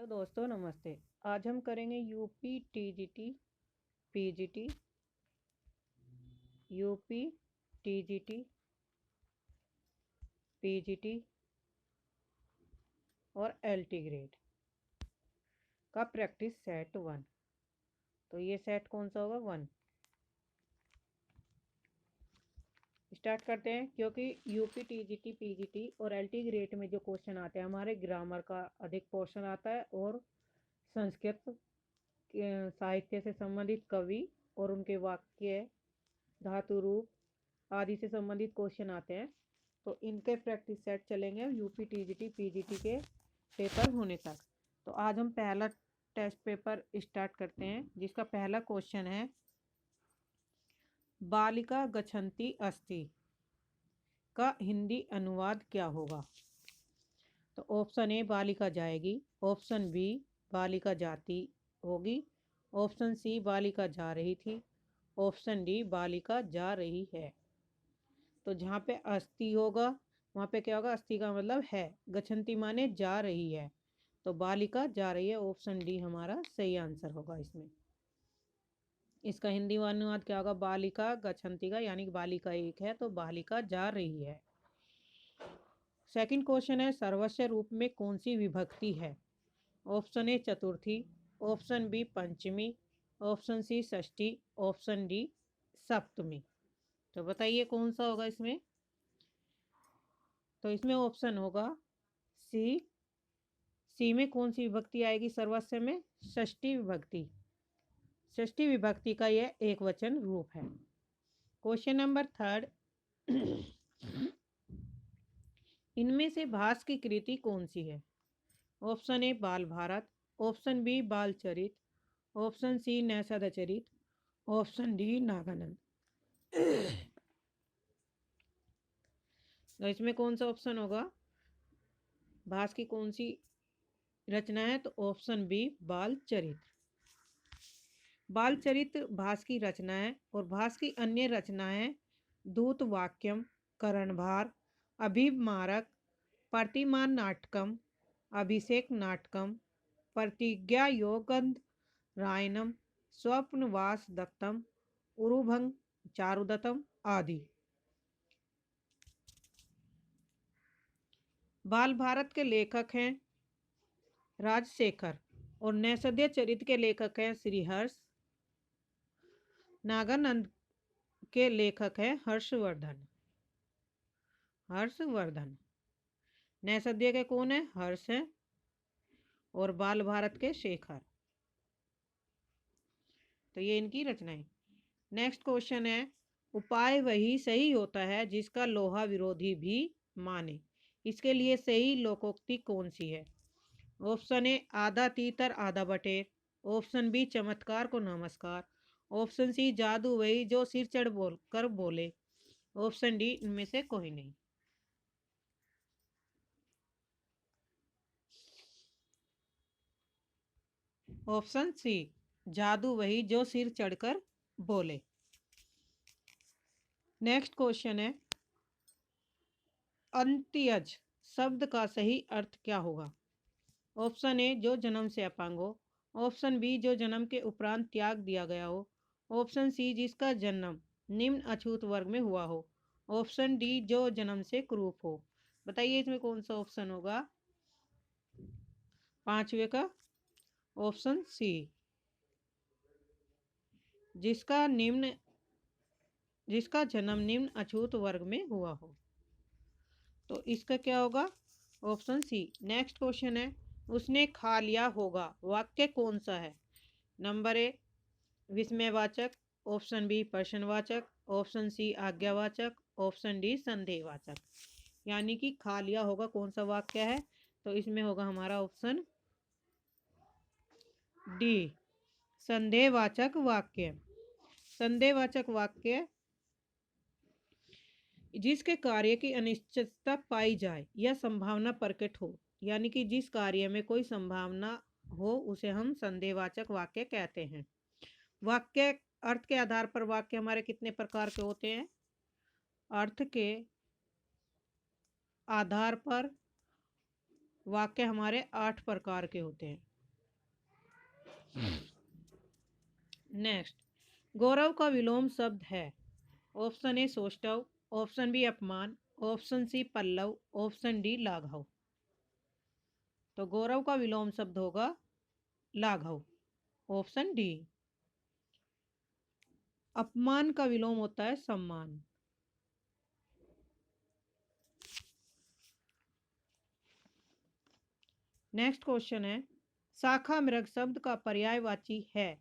तो दोस्तों नमस्ते। आज हम करेंगे UP TGT PGT, UP TGT PGT और एलटी ग्रेड का प्रैक्टिस सेट 1। तो ये सेट कौन सा होगा? 1। स्टार्ट करते हैं। क्योंकि यूपी टीजीटी पीजीटी और एलटी ग्रेड में जो क्वेश्चन आते हैं, हमारे ग्रामर का अधिक पोर्शन आता है और संस्कृत साहित्य से संबंधित कवि और उनके वाक्य, धातु रूप आदि से संबंधित क्वेश्चन आते हैं। तो इनके प्रैक्टिस सेट चलेंगे यूपी टीजीटी पीजीटी के पेपर होने तक। तो आज हम पहला टेस्ट पेपर स्टार्ट करते हैं, जिसका पहला क्वेश्चन है बालिका गच्छन्ति अस्ति का हिंदी अनुवाद क्या होगा? तो ऑप्शन ए बालिका जाएगी, ऑप्शन बी बालिका जाती होगी, ऑप्शन सी बालिका जा रही थी, ऑप्शन डी बालिका जा रही है। तो जहाँ पे अस्ति होगा वहाँ पे क्या होगा? अस्ति का मतलब है, गच्छन्ति माने जा रही है, तो बालिका जा रही है। ऑप्शन डी हमारा सही आंसर होगा। इसका हिंदी अनुवाद क्या होगा? बालिका गच्छन्ति का, यानी कि बालिका एक है तो बालिका जा रही है। सेकंड क्वेश्चन है सर्वस्व रूप में कौन सी विभक्ति है? ऑप्शन ए चतुर्थी, ऑप्शन बी पंचमी, ऑप्शन सी षष्ठी, ऑप्शन डी सप्तमी। तो बताइए कौन सा होगा इसमें? तो इसमें ऑप्शन होगा सी। सी में कौन सी विभक्ति आएगी सर्वस्व में? षष्ठी विभक्ति। षष्ठी विभक्ति का यह एक वचन रूप है। क्वेश्चन नंबर थर्ड, इनमें से भास की कृति कौन सी है? ऑप्शन ए बाल Bharat, option B Bal Charit, option C Naishadhacharita, option D Nagananda. तो इसमें कौन सा ऑप्शन होगा? भास की कौन सी रचना है? तो ऑप्शन बी बाल चरित। बाल चरित भास की रचना है और भास की अन्य रचनाएं दूत वाक्यम, करणभार, अभिमारक, प्रतिमान नाटकम, अभिषेक नाटकम, प्रतिज्ञा योगंध रायनम, स्वप्नवास दत्तम, उरुभंग चारुदत्तम आदि। बाल भारत के लेखक हैं राजशेखर और नैषधीय चरित के लेखक हैं श्रीहर्ष। नागानंद के लेखक हैं हर्षवर्धन। नैषधीय के कौन है? हर्ष है। और बाल भारत के शेखर। तो ये इनकी रचनाएं। नेक्स्ट क्वेश्चन है उपाय वही सही होता है जिसका लोहा विरोधी भी माने। इसके लिए सही लोकोक्ति कौन सी है? ऑप्शन ए आधा तीतर आधा बटेर, ऑप्शन बी चमत्कार को नमस्कार, ऑप्शन सी जादू वही जो सिर चढ़ बोले, ऑप्शन डी इनमें से कोई नहीं। ऑप्शन सी जादू वही जो सिर चढ़कर बोले। नेक्स्ट क्वेश्चन है अंत्यज शब्द का सही अर्थ क्या होगा? ऑप्शन ए जो जन्म से अपंग हो, ऑप्शन बी जो जन्म के उपरांत त्याग दिया गया हो, ऑप्शन सी जिसका जन्म निम्न अछूत वर्ग में हुआ हो, ऑप्शन डी जो जन्म से कुरूप हो। बताइए इसमें कौन सा ऑप्शन होगा? पांचवे का ऑप्शन सी, जिसका जन्म निम्न अछूत वर्ग में हुआ हो। तो इसका क्या होगा? Option C. नेक्स्ट क्वेश्चन है उसने खा लिया होगा वाक्य कौन सा है? नंबर ए विस्मयवाचक, ऑप्शन बी प्रश्नवाचक, ऑप्शन सी आज्ञावाचक, ऑप्शन डी संदेहवाचक। यानी कि खा लिया होगा कौन सा वाक्य है? तो इसमें होगा हमारा ऑप्शन डी संदेहवाचक वाक्य। संदेहवाचक वाक्य जिसके कार्य की अनिश्चितता पाई जाए या संभावना प्रकट हो, यानी कि जिस कार्य में कोई संभावना हो उसे हम संदेहवाचक वाक्य कहते हैं। वाक्य अर्थ के आधार पर वाक्य हमारे कितने प्रकार के होते हैं? अर्थ के आधार पर वाक्य हमारे 8 प्रकार के होते हैं। नेक्स्ट, गौरव का विलोम शब्द है। ऑप्शन ए सौष्ठव, ऑप्शन बी अपमान, ऑप्शन सी पल्लव, ऑप्शन डी लाघव। तो गौरव का विलोम शब्द होगा लाघव, ऑप्शन डी। अपमान का विलोम होता है सम्मान। नेक्स्ट क्वेश्चन है, शाखा मृग शब्द का पर्यायवाची है।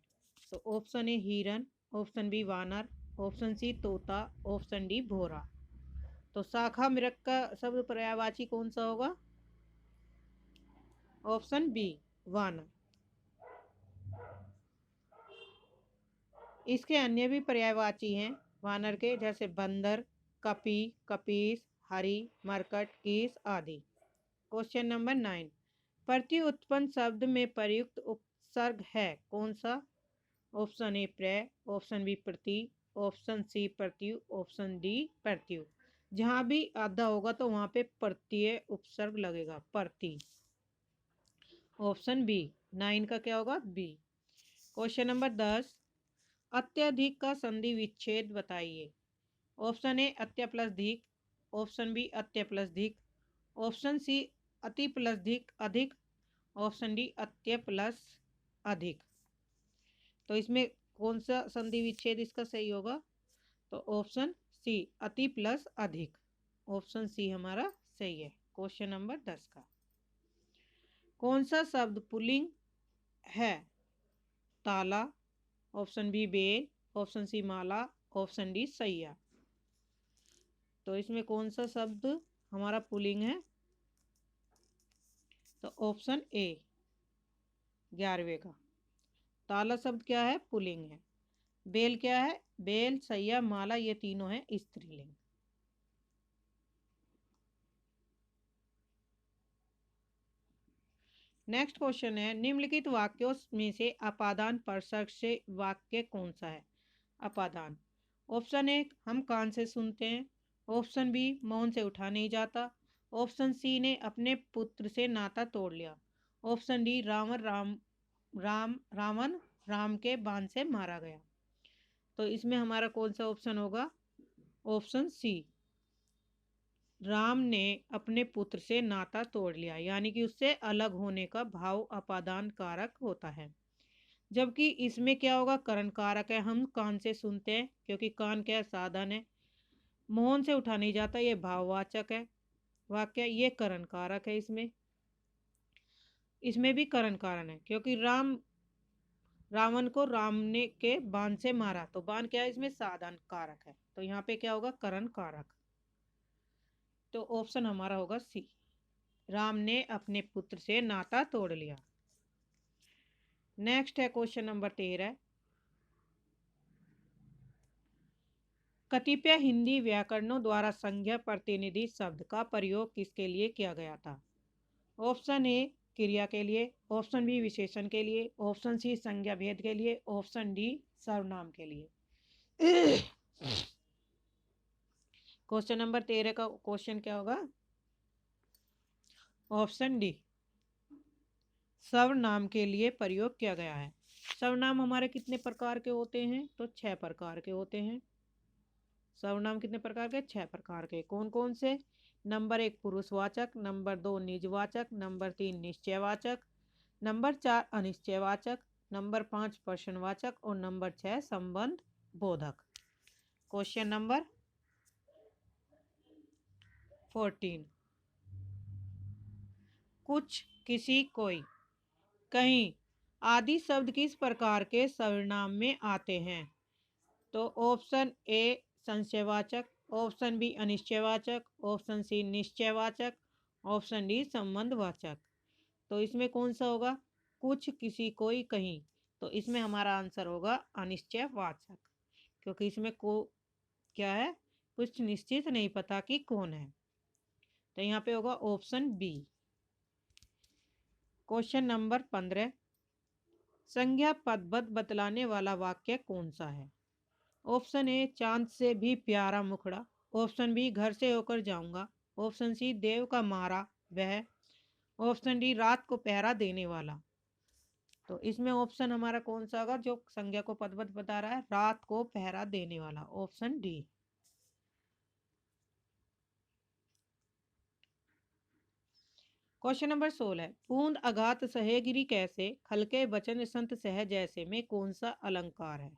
तो ऑप्शन ए हिरन, ऑप्शन बी वानर, ऑप्शन सी तोता, ऑप्शन डी भोरा। तो शाखा मृग का शब्द पर्यायवाची कौन सा होगा? ऑप्शन बी वानर। इसके अन्य भी पर्यायवाची हैं वानर के, जैसे बंदर, कपी, कपीस, हरी, मरकट, कीस आदि। क्वेश्चन नंबर 9, प्रति उत्पन्न शब्द में प्रयुक्त उपसर्ग है कौन सा? ऑप्शन ए प्रय, ऑप्शन बी प्रति, ऑप्शन सी प्रत्यु, ऑप्शन डी प्रत्यु। जहां भी आधा होगा तो वहां पे प्रत्यय उपसर्ग लगेगा, प्रति। ऑप्शन बी, 9 का क्या होगा? बी। क्वेश्चन नंबर 10, अत्यधिक का संधि विच्छेद बताइए। ऑप्शन ए अत्य प्लस धिक, ऑप्शन बी अत्य प्लस धिक, ऑप्शन सी अति प्लस धिक अधिक, ऑप्शन डी अत्य प्लस अधिक। तो इसमें कौन सा संधि विच्छेद इसका सही होगा? तो ऑप्शन सी अति प्लस अधिक, ऑप्शन सी हमारा सही है क्वेश्चन नंबर 10 का। कौन सा शब्द पुल्लिंग है? ताला, ऑप्शन बी बेल, ऑप्शन सी माला, ऑप्शन डी सैया। तो इसमें कौन सा शब्द हमारा पुल्लिंग है? तो ऑप्शन ए 11वें का। ताला शब्द क्या है? पुल्लिंग है। बेल क्या है? बेल, सैया, माला ये तीनों है स्त्रीलिंग। नेक्स्ट क्वेश्चन है, निम्नलिखित वाक्यों में से अपादान प्रसर्ग से वाक्य कौन सा है? अपादान, ऑप्शन ए हम कान से सुनते हैं, ऑप्शन बी मौन से उठा नहीं जाता, ऑप्शन सी ने अपने पुत्र से नाता तोड़ लिया, ऑप्शन डी रावण राम के बाण से मारा गया। तो इसमें हमारा कौन सा ऑप्शन होगा? ऑप्शन सी, राम ने अपने पुत्र से नाता तोड़ लिया, यानी कि उससे अलग होने का भाव अपादान कारक होता है। जबकि इसमें क्या होगा? करण कारक है, हम कान से सुनते हैं क्योंकि कान क्या साधन है। मोहन से उठा नहीं जाता, ये भाववाचक है वाक्य, ये करण कारक है। इसमें भी करण कारण है क्योंकि रावण को राम ने के बाण से मारा, तो बाण क्या है? इसमें साधन कारक है, तो यहाँ पे क्या होगा? करण कारक। तो ऑप्शन हमारा होगा सी, राम ने अपने पुत्र से नाता तोड़ लिया। नेक्स्ट है क्वेश्चन नंबर 13, कतिपय हिंदी व्याकरणों द्वारा संज्ञा प्रतिनिधि शब्द का प्रयोग किसके लिए किया गया था? ऑप्शन ए क्रिया के लिए, ऑप्शन बी विशेषण के लिए, ऑप्शन सी संज्ञा भेद के लिए, ऑप्शन डी सर्वनाम के लिए। क्वेश्चन नंबर 13 का क्वेश्चन क्या होगा? ऑप्शन डी सर्वनाम के लिए प्रयोग किया गया है। सर्वनाम हमारे कितने प्रकार के होते हैं? तो 6 प्रकार के होते हैं। सर्वनाम कितने प्रकार के? 6 प्रकार के। कौन कौन से? नंबर 1 पुरुषवाचक, नंबर 2 निजवाचक, नंबर 3 निश्चयवाचक, नंबर 4 अनिश्चयवाचक, नंबर 5 प्रश्नवाचक और नंबर 6 संबंध बोधक। क्वेश्चन नंबर 14, कुछ, किसी, कोई, कहीं आदि शब्द किस प्रकार के सर्वनाम में आते हैं? तो ऑप्शन ए संशयवाचक, ऑप्शन बी अनिश्चयवाचक, ऑप्शन सी निश्चयवाचक, ऑप्शन डी संबंधवाचक। तो इसमें कौन सा होगा? कुछ, किसी, कोई, कहीं। तो इसमें हमारा आंसर होगा अनिश्चयवाचक, क्योंकि इसमें को क्या है? कुछ निश्चित नहीं पता कि कौन है। तो यहाँ पे होगा ऑप्शन बी। क्वेश्चन नंबर 15, संज्ञा पदबद्ध बतलाने वाला वाक्य कौन सा है? ऑप्शन ए चांद से भी प्यारा मुखड़ा, ऑप्शन बी घर से होकर जाऊंगा, ऑप्शन सी देव का मारा वह, ऑप्शन डी रात को पहरा देने वाला। तो इसमें ऑप्शन हमारा कौन सा होगा जो संज्ञा को पदवत बता रहा है? रात को पहरा देने वाला, ऑप्शन डी। क्वेश्चन नंबर 16, पूर्ण अघात सहेगिरी कैसे, खलके वचन संत सह जैसे में कौन सा अलंकार है?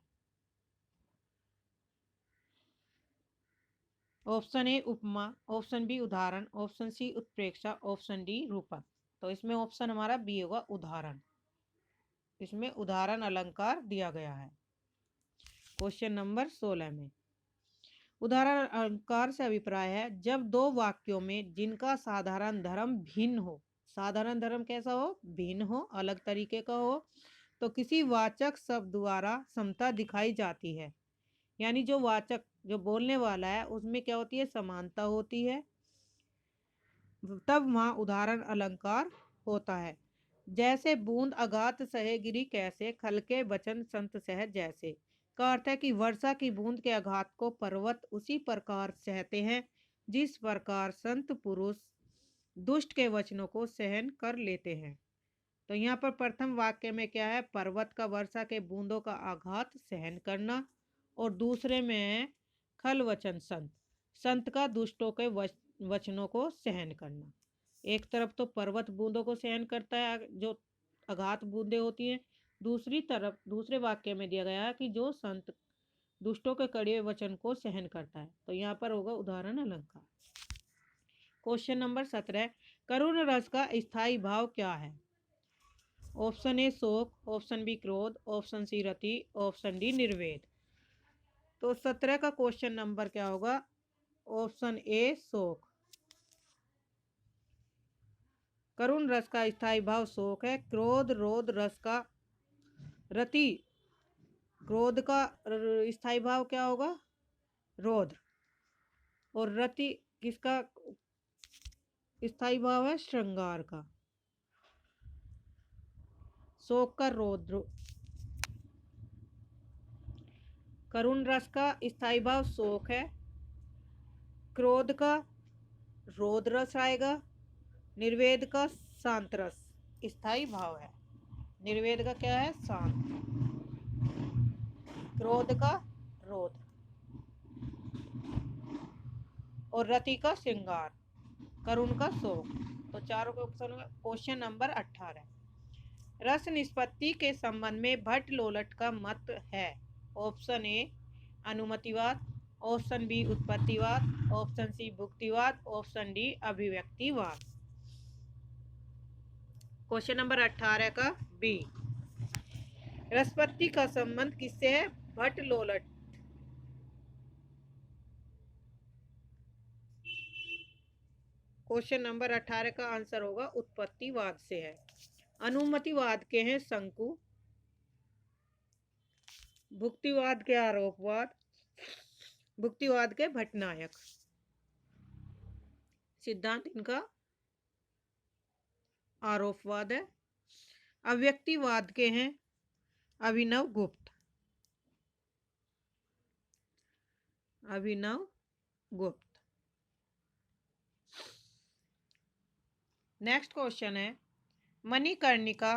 ऑप्शन ए उपमा, ऑप्शन बी उदाहरण, ऑप्शन सी उत्प्रेक्षा, ऑप्शन डी रूपक। तो इसमें ऑप्शन हमारा बी होगा उदाहरण। इसमें उदाहरण अलंकार दिया गया है क्वेश्चन नंबर 16 में। उदाहरण अलंकार से अभिप्राय है जब दो वाक्यों में जिनका साधारण धर्म भिन्न हो, साधारण धर्म कैसा हो? भिन्न हो, अलग तरीके का हो, तो किसी वाचक शब्द द्वारा समता दिखाई जाती है। यानी जो वाचक जो बोलने वाला है उसमें क्या होती है? समानता होती है, तब वहाँ उदाहरण अलंकार होता है। जैसे बूंद अगात सहे गिरी कैसे, खलके वचन संत सह जैसे, का अर्थ है कि वर्षा की बूंद के आघात को पर्वत उसी प्रकार सहते हैं जिस प्रकार संत पुरुष दुष्ट के वचनों को सहन कर लेते हैं। तो यहाँ पर प्रथम वाक्य में क्या है? पर्वत का वर्षा के बूंदों का आघात सहन करना, और दूसरे में है खल वचन संत, संत का दुष्टों के वचनों को सहन करना। एक तरफ तो पर्वत बूंदों को सहन करता है जो आघात बूंदे होती हैं, दूसरी तरफ दूसरे वाक्य में दिया गया है कि जो संत दुष्टों के कड़े वचन को सहन करता है। तो यहाँ पर होगा उदाहरण अलंकार। क्वेश्चन नंबर 17, करुण रस का स्थायी भाव क्या है? ऑप्शन ए शोक, ऑप्शन बी क्रोध, ऑप्शन सी रति, ऑप्शन डी निर्वेद। तो 17 का क्वेश्चन नंबर क्या होगा? ऑप्शन ए शोक। करुण रस का स्थायी भाव शोक है। क्रोध रोध रस का रति, क्रोध का स्थायी भाव क्या होगा? रोध। और रति किसका स्थायी भाव है? श्रृंगार का। शोक का रौद्र, करुण रस का स्थायी भाव शोक है, क्रोध का रोध रस आएगा, निर्वेद का शांत रस स्थायी भाव है। निर्वेद का क्या है? शांत, क्रोध का रोध, और रति का श्रृंगार, करुण का शोक। तो चारों के ऑप्शन में। क्वेश्चन नंबर 18, रस निष्पत्ति के संबंध में भट्ट लोलट का मत है। ऑप्शन ए अनुमतिवाद, ऑप्शन बी उत्पत्तिवाद, ऑप्शन सी भुक्तिवाद, ऑप्शन डी अभिव्यक्तिवाद। क्वेश्चन नंबर 18 का बी, रसपत्ति का संबंध किससे है? भट्ट लोलट। क्वेश्चन नंबर 18 का आंसर होगा उत्पत्तिवाद से है। अनुमतिवाद के हैं शंकु, भुक्तिवाद के आरोपवाद, भुक्तिवाद के भट्टनायक। सिद्धांत इनका आरोपवाद है। अव्यक्तिवाद के हैं अभिनव गुप्त, अभिनव गुप्त। नेक्स्ट क्वेश्चन है, मणिकर्णिका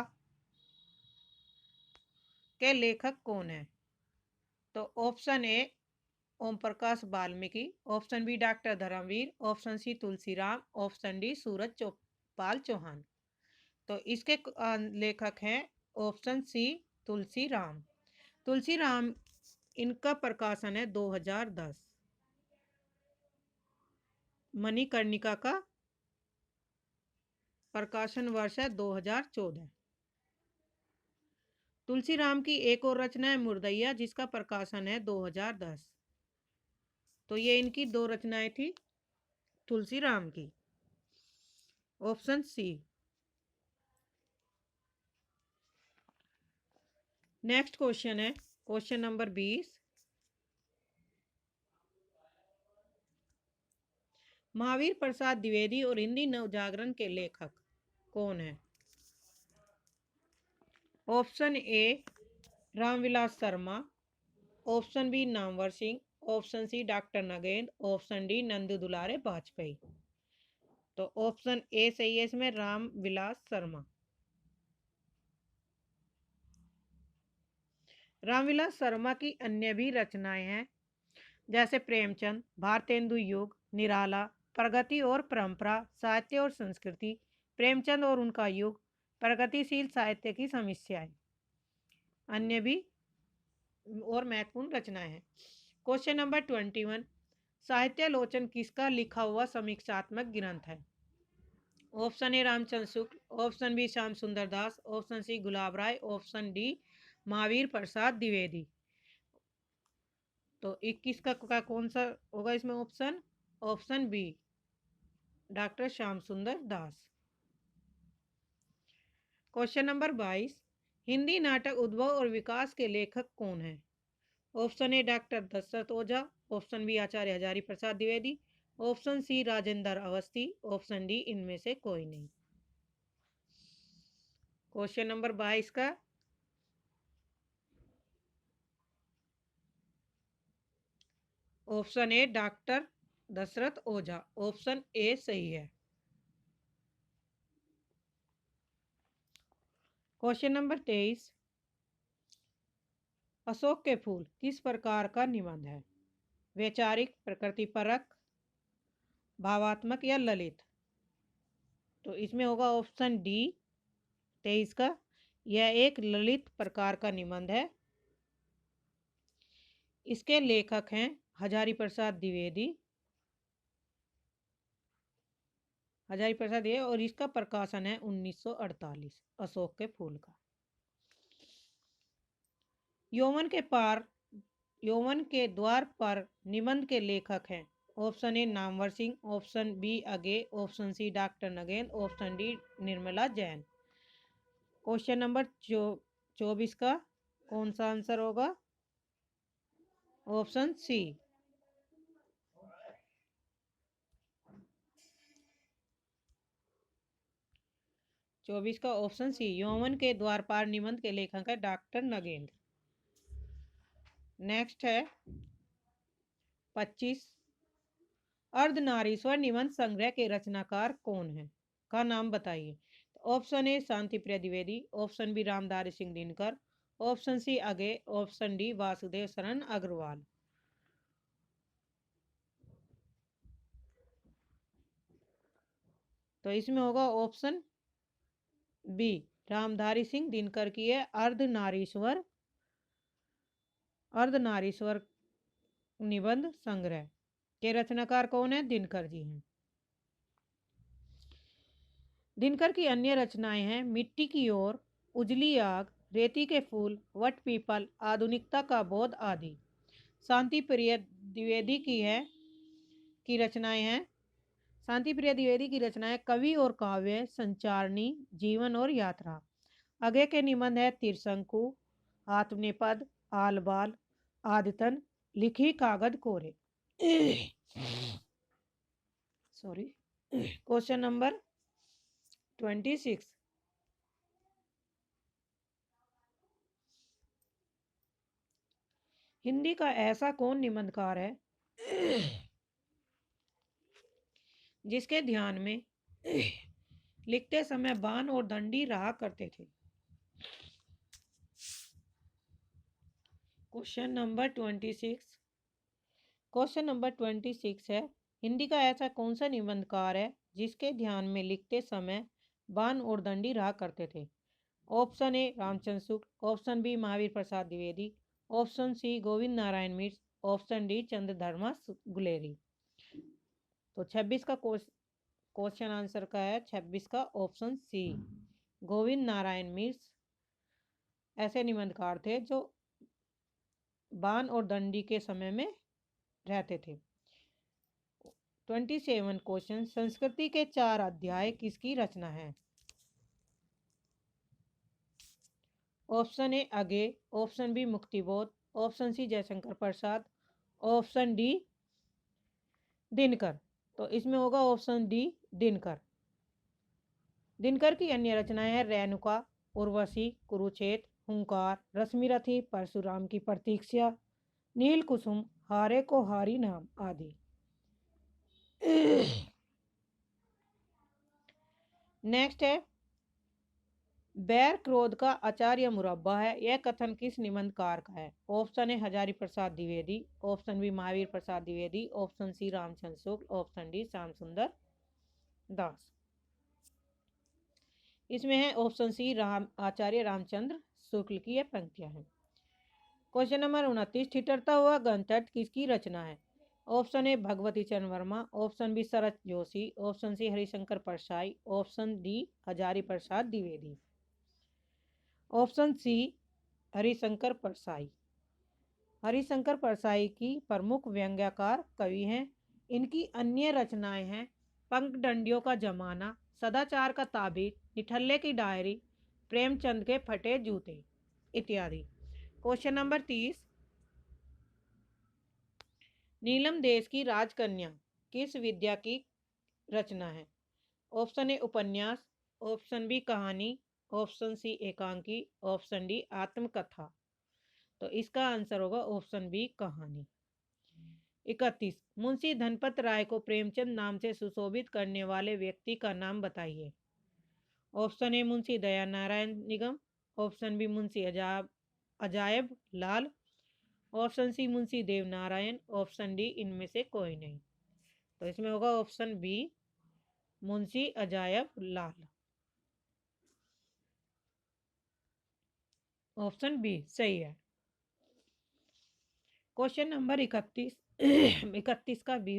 के लेखक कौन है? तो option A Om Prakash Valmiki, option B doctor Dharmveer, option C Tulsiram, option D Suraj Chaupal Chauhan. तो इसके लेखक हैं ऑप्शन सी तुलसीराम। तुलसीराम, इनका प्रकाशन है 2010। मणिकर्णिका का प्रकाशन वर्ष है 2014। तुलसीराम की एक और रचना है मुर्दैया, जिसका प्रकाशन है 2010। तो ये इनकी दो रचनाएं थी तुलसीराम की। Option C. नेक्स्ट क्वेश्चन है क्वेश्चन नंबर 20, महावीर प्रसाद द्विवेदी और हिंदी नवजागरण के लेखक कौन है? Option A Ramvilas Sharma, option B Namvar Singh, option C doctor Nagendra, option D Nandu Dulare Vajpeyi. तो ऑप्शन ए सही है इसमें, रामविलास शर्मा। रामविलास शर्मा की अन्य भी रचनाएं हैं, जैसे प्रेमचंद, भारतेंदु युग, निराला, प्रगति और परंपरा, साहित्य और संस्कृति, प्रेमचंद और उनका युग, प्रगतिशील साहित्य की समस्याएं। अन्य भी और महत्वपूर्ण रचनाएं हैं। क्वेश्चन नंबर 21, साहित्यालोचन किसका लिखा हुआ समीक्षात्मक ग्रंथ है? Option A Ramchandra Shukla, option B Shyam Sundar Das, option C Gulab Rai, option D Mahavir Prasad Dwivedi. तो 21 का कौन सा होगा इसमें option? Option B doctor Shyam Sundar Das. Question number 22, Hindi नाटक उद्भव और विकास के लेखक कौन है? Option A doctor Dashrath Ojha, option B Acharya Hazari Prasad Dwivedi, option C Rajendra Awasthi, option D इनमें से कोई नहीं। क्वेश्चन नंबर 22 का option A doctor Dashrath Ojha, option A सही है। क्वेश्चन नंबर 23, अशोक के फूल किस प्रकार का निबंध है? वैचारिक, प्रकृतिपरक, भावात्मक या ललित? तो इसमें होगा ऑप्शन डी 23 का, यह एक ललित प्रकार का निबंध है। इसके लेखक हैं हजारी प्रसाद द्विवेदी, और इसका प्रकाशन है 1948, अशोक के फूल का। यौवन के द्वार पर निबंध के लेखक हैं। Option A Namvar Singh, option B Agyeya, option C doctor Nagendra, option D Nirmala Jain. Question number 24 का कौन सा आंसर होगा? Option C. चौबीस का ऑप्शन सी, यौवन के द्वारपाल निबंध के लेखक है डॉक्टर नगेंद्र। नेक्स्ट है 25, अर्धनारीश्वर निबंध संग्रह के रचनाकार कौन है? का नाम बताइए। Option A Shanti Priya Dwivedi, option B Ramdhari Singh Dinkar, option C अगे, ऑप्शन डी वासुदेव शरण अग्रवाल। तो इसमें होगा ऑप्शन बी रामधारी सिंह दिनकर की है अर्धनारीश्वर निबंध संग्रह के रचनाकार कौन है? दिनकर जी हैं। दिनकर की अन्य रचनाएं हैं मिट्टी की ओर, उजली आग, रेती के फूल, वट पीपल, आधुनिकता का बोध आदि। शांति प्रिय द्विवेदी की रचनाएं हैं। शांति प्रिय द्विवेदी की रचनाएं कवि और काव्य, संचारणी, जीवन और यात्रा। आगे के निबंध है त्रिशंकु, आत्मनेपद, आलबाल, आदतन, लिखी कागज कोरे। सॉरी। क्वेश्चन नंबर 26, हिंदी का ऐसा कौन निबंधकार है जिसके ध्यान में लिखते समय बाण और दंडी रहा करते थे? क्वेश्चन नंबर 26 है, हिंदी का ऐसा कौन सा निबंधकार है जिसके ध्यान में लिखते समय बाण और दंडी रहा करते थे? Option A Ramchandra Shukla, option B Mahavir Prasad Dwivedi, option C Govind Narayan Mishra, option D Chandradharma Guleri. तो 26 का क्वेश्चन आंसर का है 26 का ऑप्शन सी, गोविंद नारायण मिश्र ऐसे निबंधकार थे जो बाण और दंडी के समय में रहते थे। 27 क्वेश्चन, संस्कृति के 4 अध्याय किसकी रचना है? Option A Agyeya, option B Muktibodh, option C Jaishankar Prasad, option D Dinkar. तो इसमें होगा ऑप्शन डी दिनकर। दिनकर की अन्य रचनाएं हैं रेणुका, उर्वशी, कुरुक्षेत्र, हुंकार, रश्मिरथी, परशुराम की प्रतीक्षा, नील कुसुम, हारे को हारी नाम आदि। नेक्स्ट है बैर क्रोध का आचार्य मुरब्बा है, यह कथन किस निबंधकार का है? Option A Hazari Prasad Dwivedi, option B Mahavir Prasad Dwivedi, option C Ramchandra Shukla, option D Shyam Sundar Das. इसमें है ऑप्शन सी आचार्य रामचंद्र शुक्ल की यह पंक्तियां हैं। क्वेश्चन नंबर 29, ठिठुरता हुआ गणतंत्र किसकी रचना है? Option A Bhagwati Charan Verma, option B Sharad Joshi, option C Harishankar Parsai, option D Hazari Prasad Dwivedi. Option C Harishankar Parsai. Harishankar Parsai की प्रमुख व्यंग्यकार कवि हैं। इनकी अन्य रचनाएं हैं पंखडंडियों का जमाना, सदाचार का ताबीर, निठल्ले की डायरी, प्रेमचंद के फटे जूते इत्यादि। क्वेश्चन नंबर 30, नीलम देश की राजकन्या किस विद्या की रचना है? ऑप्शन ए उपन्यास, ऑप्शन बी कहानी, ऑप्शन सी एकांकी, ऑप्शन डी आत्मकथा। तो इसका आंसर होगा ऑप्शन बी कहानी। 31, मुंशी धनपत राय को प्रेमचंद नाम से सुशोभित करने वाले व्यक्ति का नाम बताइए। Option A Munshi Daya Narayan Nigam, option B Munshi Ajayab Lal, option C Munshi Dev Narayan, option D इनमें से कोई नहीं। तो इसमें होगा option B Munshi Ajayab Lal. Option B सही है। क्वेश्चन नंबर 31 31 का बी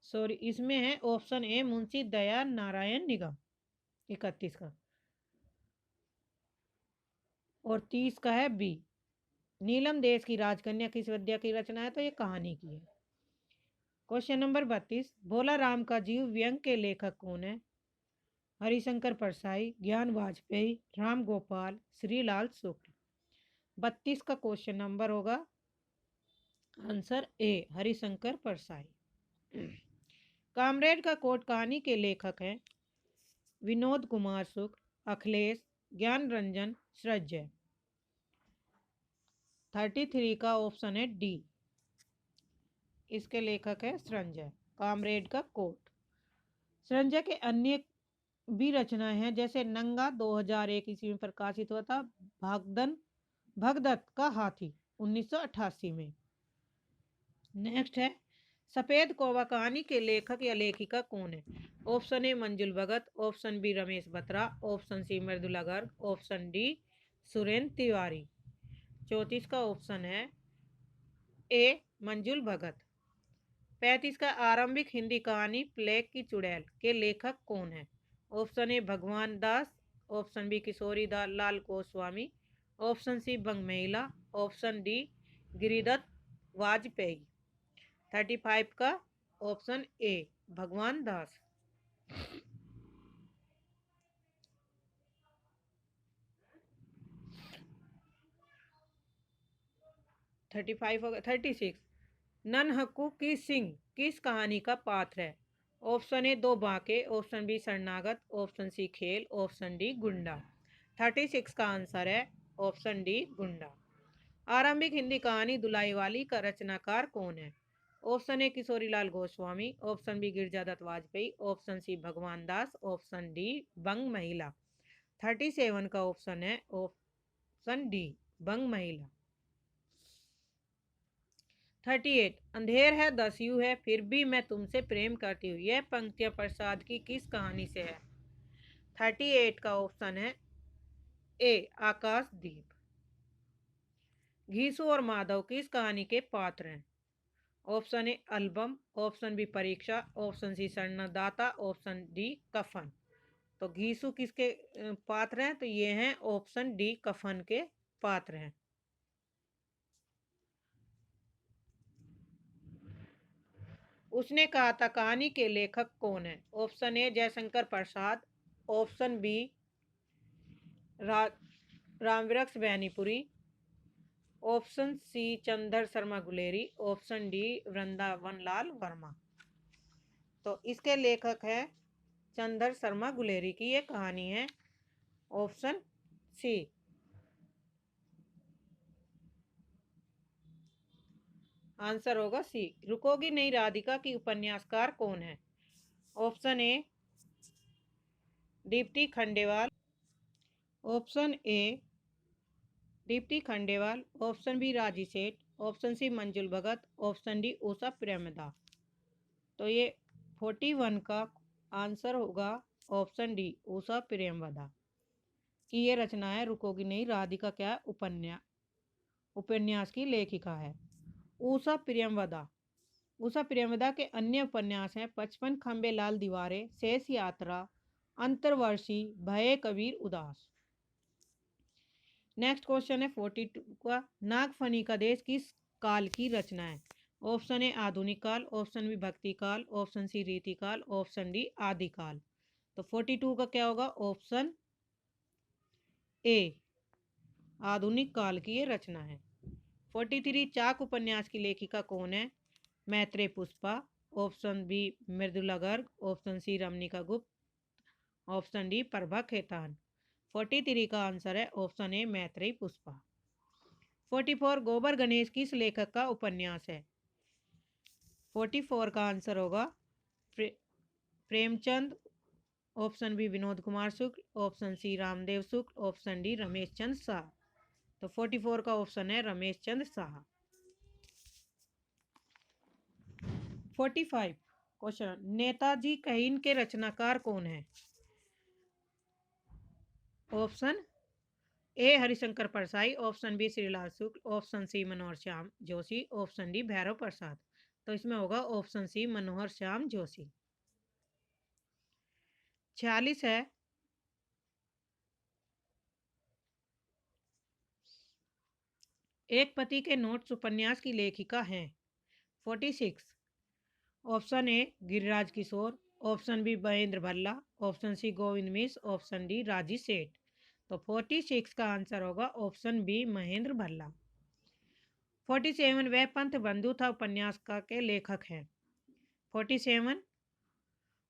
सॉरी इसमें है ऑप्शन ए मुंशी दया नारायण निगम 31 का, और 30 का है बी नीलम देश की राजकन्या किस विद्या की रचना है? तो ये कहानी की है। क्वेश्चन नंबर 32, भोला राम का जीव व्यंग के लेखक कौन है? हरिशंकर परसाई, ज्ञान वाजपेयी, राम गोपाल, श्रीलाल शुक्ल। 32 का क्वेश्चन नंबर होगा answer A Harishankar Parsai. Comrade का कोट कहानी के लेखक हैं विनोद कुमार सुख, अखिलेश, ज्ञान रंजन, सृजय। 33 का ऑप्शन है डी, इसके लेखक है संजय। कामरेड का कोट। संजय के अन्य भी रचनाएं हैं जैसे नंगा 2001 ईस्वी में प्रकाशित हुआ था, भगदत्त का हाथी 1988 में। नेक्स्ट है सफेद कौवा कहानी के लेखक या लेखिका कौन है? Option A Manjul Bhagat, option B Ramesh Batra, option C Mridula Garg, option D Surendra Tiwari. 34 का ऑप्शन है ए मंजुल भगत। 35 का आरंभिक हिंदी कहानी प्लेग की चुड़ैल के लेखक कौन है? ऑप्शन ए भगवान Das, option B Kishori Lal Goswami, option C बंग महिला, ऑप्शन डी गिरिदत्त वाजपेयी। 35 का ऑप्शन ए भगवान दास। 35 होगा। 36, ननहक्कू की सिंह किस कहानी का पात्र है? ऑप्शन ए दो बांके, ऑप्शन बी शरणागत, ऑप्शन सी खेल, ऑप्शन डी गुंडा। 36 का आंसर है ऑप्शन डी गुंडा। आरंभिक हिंदी कहानी दुलाई वाली का रचनाकार कौन है? Option A Kishorilal Goswami, option B Girijadatt Vajpayee, option C Bhagwan Das, option D बंग महिला। 37 का ऑप्शन है ऑप्शन डी बंग महिला। 38, अंधेर है दस्यु है फिर भी मैं तुमसे प्रेम करती हूँ, यह पंक्तियां प्रसाद की किस कहानी से है? 38 का ऑप्शन है ए आकाशदीप। घीसू और माधव किस कहानी के पात्र हैं? Option A album, option B Pariksha, option C Sharandata, option D Kafan. तो घीसू किसके पात्र हैं? तो ये हैं ऑप्शन डी कफन के पात्र हैं। उसने कहा था कहानी के लेखक कौन है? Option A Jaishankar Prasad, option B Ramvriksh Benipuri, option C Chandar Sharma Guleri, option D Vrindavan Lal Verma. तो इसके लेखक है चंदर शर्मा गुलेरी की ये कहानी है, ऑप्शन सी। आंसर होगा सी, रुकोगी नहीं राधिका की उपन्यासकार कौन है? Option A Deepti Khandelwal, option A Deepti Khandelwal, option B Raji Seth, option C Manjul Bhagat, option D Usha Premda. तो ये 41 का आंसर होगा ऑप्शन डी उषा प्रेमदा की ये रचना है। रुकोगी नहीं राधिका क्या उपन्यास की लेखिका है उषा प्रियमवदा। उषा प्रियमवदा के अन्य उपन्यास हैं 55 खंबे लाल दीवारें, शेष यात्रा, अंतर्वर्षी, भय कबीर उदास। नेक्स्ट क्वेश्चन है 42 का, नागफनी का देश किस काल की रचना है? ऑप्शन ए आधुनिक काल, ऑप्शन बी भक्ति काल, ऑप्शन सी रीति काल, ऑप्शन डी आदि काल। तो 42 का क्या होगा? ऑप्शन ए आधुनिक काल की ये रचना है। 43 चाक उपन्यास की लेखिका कौन है? Maitreyi Pushpa, option B Mridula Garg, option C Ramanika Gupta, option D Prabha Khetan. 43 का आंसर है ऑप्शन ए मैत्रेय पुष्पा। 44 गोबर गणेश किस लेखक का उपन्यास है? 44 का आंसर होगा Premchand, option B Vinod Kumar Shukla, option C Ramdev Shukla, option D Ramesh Chandra Shah. तो 44 का ऑप्शन है रमेश चंद्र शाह। 45 क्वेश्चन, नेताजी कहीन के रचनाकार कौन है? Option A Harishankar Parsai, option B Shrilal Shukla, option C Manohar Shyam Joshi, option D Bhairav Prasad. तो इसमें होगा ऑप्शन सी मनोहर श्याम जोशी। 46 है, एक पति के नोट्स उपन्यास की लेखिका हैं। 46 option A Giriraj Kishore, option B Mahendra Bhalla, option C Govind Mishra, option D Raji Seth. तो 46 का आंसर होगा ऑप्शन बी महेंद्र भल्ला। 47 वह पंथ बंधु था उपन्यास का के लेखक हैं। 47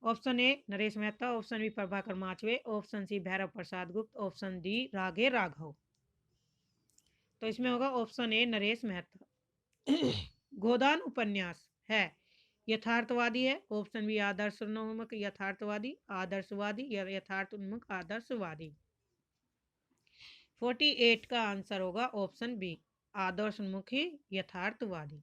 option A Naresh Mehta, option B Prabhakar Machwe, option C Bhairav Prasad Gupt, option D रागे राघव। तो इसमें होगा ऑप्शन ए नरेश मेहता। गोदान उपन्यास है यथार्थवादी है, ऑप्शन बी आदर्शोन्मुख यथार्थवादी, आदर्शवादी या यथार्थोन्मुख आदर्शवादी। 48 का आंसर होगा ऑप्शन बी आदर्शोन्मुखी यथार्थवादी।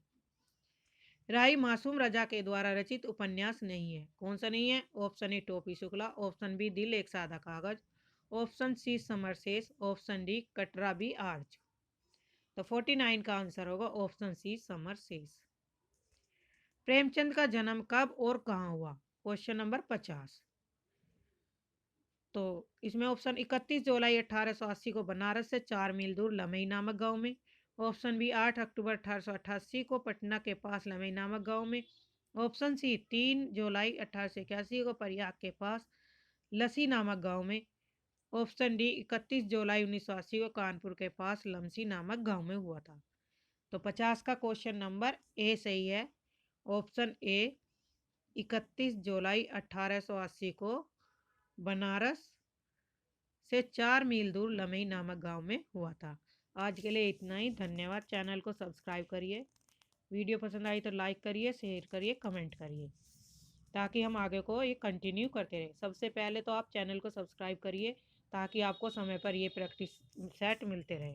राई मासूम रजा के द्वारा रचित उपन्यास नहीं है। कौन सा नहीं है? ऑप्शन ए टोपी शुक्ला, ऑप्शन बी दिल Ek Sada Kagaz, option C Samarshesh, option D Katra Bi Arzoo. तो 49 का आंसर होगा ऑप्शन सी समरशेष। प्रेमचंद का जन्म कब और कहाँ हुआ? Question number 50। तो इसमें ऑप्शन 31 जुलाई 1880 को बनारस से 4 मील दूर लमई नामक गांव में, ऑप्शन बी 8 अक्टूबर 1888 को पटना के पास लमई नामक गांव में, ऑप्शन सी 3 जुलाई 1881 को प्रयाग के पास लसी नामक गांव में, ऑप्शन डी 31 जुलाई 1980 को कानपुर के पास लमसी नामक गांव में हुआ था। तो 50 का क्वेश्चन नंबर ए सही है। ऑप्शन ए 31 जुलाई 1880 को बनारस से 4 मील दूर लमई नामक गांव में हुआ था। आज के लिए इतना ही, धन्यवाद। चैनल को सब्सक्राइब करिए, वीडियो पसंद आई तो लाइक करिए, शेयर करिए, कमेंट करिए ताकि हम आगे को ये कंटिन्यू करते रहें। सबसे पहले तो आप चैनल को सब्सक्राइब करिए ताकि आपको समय पर ये प्रैक्टिस सेट मिलते रहे।